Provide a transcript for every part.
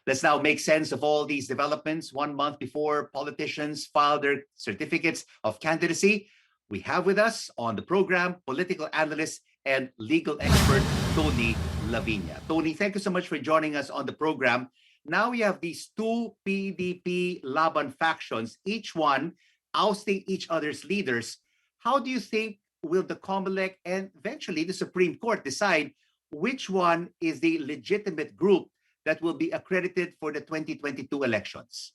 Let's now make sense of all these developments 1 month before politicians file their certificates of candidacy. We have with us on the program political analyst and legal expert Tony Laviña. Tony, thank you so much for joining us on the program. Now we have these two PDP-Laban factions, each one ousting each other's leaders. How do you think will the COMELEC and eventually the Supreme Court decide which one is the legitimate group that will be accredited for the 2022 elections?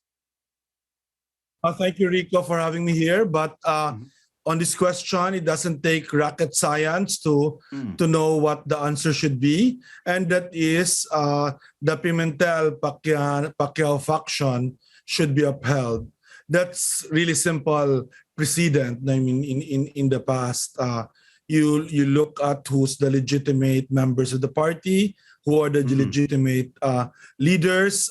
Thank you, Rico, for having me here. But on this question, it doesn't take rocket science to know what the answer should be. And that is the Pimentel-Pacquiao faction should be upheld. That's really simple precedent. I mean, in the past, you look at who's the legitimate members of the party, who are the legitimate leaders.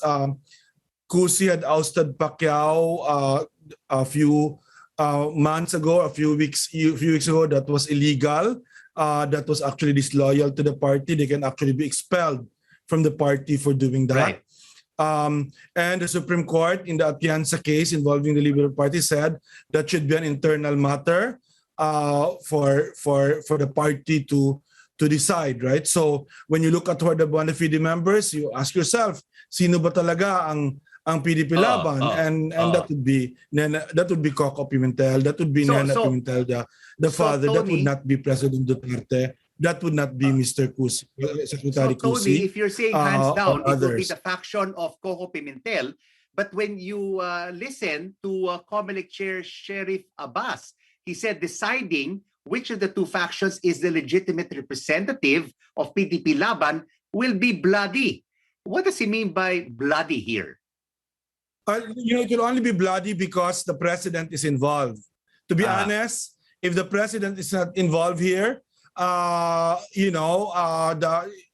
Cusi had ousted Pacquiao a few months ago, a few weeks ago. That was illegal. That was actually disloyal to the party. They can actually be expelled from the party for doing that. Right. And the Supreme Court in the Atienza case involving the Liberal Party said that should be an internal matter for the party to decide, right? So when you look at who are the bona fide members, you ask yourself, sino ba talaga ang PDP-Laban? And that would be Coco Pimentel, that would be Nena Pimentel, the father. Tony, that would not be President Duterte. That would not be Mr. Cusi, Secretary Cusi. Tony, if you're saying hands down, it will be the faction of Coco Pimentel. But when you listen to COMELEC Chair Sheriff Abbas, he said deciding which of the two factions is the legitimate representative of PDP-Laban will be bloody. What does he mean by bloody here? It will only be bloody because the president is involved. To be honest, if the president is not involved here,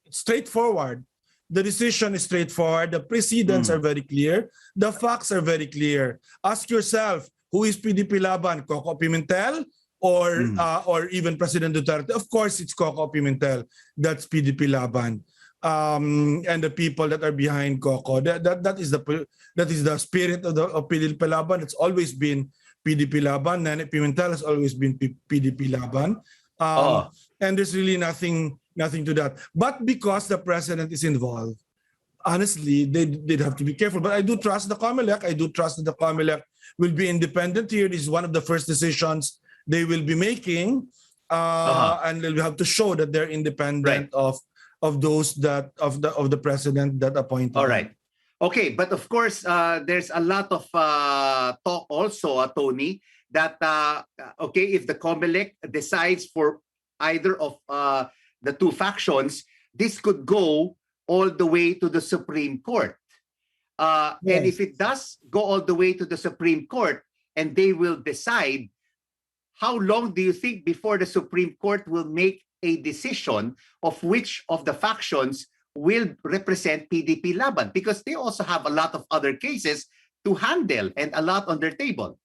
straightforward. The decision is straightforward. The precedents are very clear. The facts are very clear. Ask yourself, who is PDP-Laban? Coco Pimentel or even President Duterte? Of course, it's Coco Pimentel. That's PDP-Laban. And the people that are behind Coco. That is the spirit of PDP-Laban. It's always been PDP-Laban. Nene Pimentel has always been PDP-Laban. And there's really nothing to that. But because the president is involved, honestly, they'd have to be careful. But I do trust the COMELEC. I do trust that the COMELEC will be independent here. This is one of the first decisions they will be making. And they'll have to show that they're independent of those that of the president that appointed. All right. Okay, but of course, there's a lot of talk also, Tony, that if the COMELEC decides for either of the two factions, this could go all the way to the Supreme Court. And if it does go all the way to the Supreme Court and they will decide, how long do you think before the Supreme Court will make a decision of which of the factions will represent PDP-Laban? Because they also have a lot of other cases to handle and a lot on their table.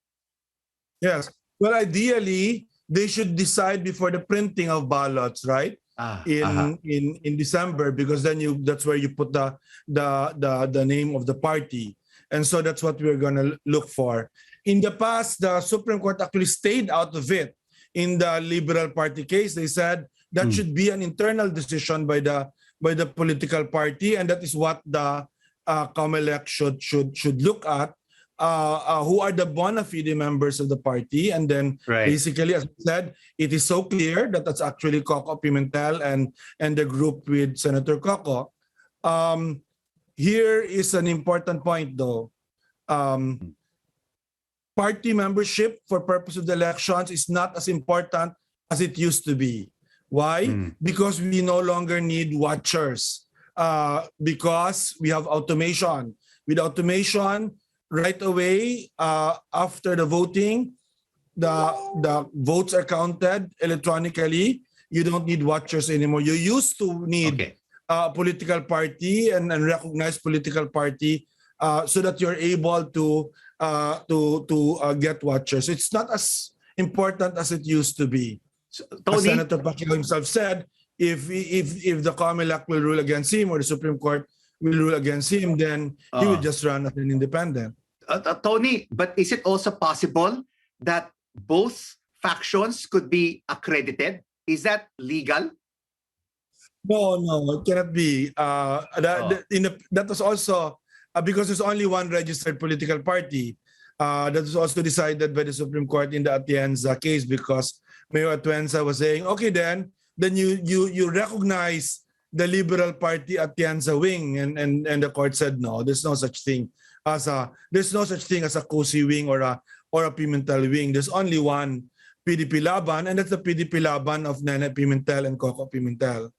Yes. Well, ideally, they should decide before the printing of ballots, right? In December, because then that's where you put the name of the party. And so that's what we're going to look for. In the past, the Supreme Court actually stayed out of it. In the Liberal Party case, they said that should be an internal decision by the political party, and that is what the COMELEC should look at. Who are the bona fide members of the party, and then basically, as I said, it is so clear that that's actually Coco Pimentel and the group with Senator Coco. Here is an important point, though. Party membership for purpose of the elections is not as important as it used to be. Why? Because we no longer need watchers. Because we have automation. With automation, right away, after the voting, the votes are counted electronically. You don't need watchers anymore. You used to need a political party and recognized political party so that you're able to get watchers. It's not as important as it used to be. So, as Senator Pacquiao himself said, if the COMELEC will rule against him or the Supreme Court will rule against him, then he will just run as an independent. Tony, but is it also possible that both factions could be accredited? Is that legal? No, it cannot be. That was also because there's only one registered political party. That was also decided by the Supreme Court in the Atienza case, because Mayor Atienza was saying, okay, then you recognize the Liberal Party Atienza wing, and the court said no, there's no such thing as a Cusi wing or a Pimentel wing. There's only one PDP-Laban, and that's the PDP-Laban of Nene Pimentel and Coco Pimentel.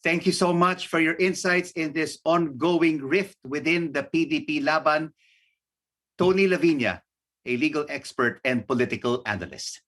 Thank you so much for your insights in this ongoing rift within the PDP-Laban. Tony Laviña, a legal expert and political analyst.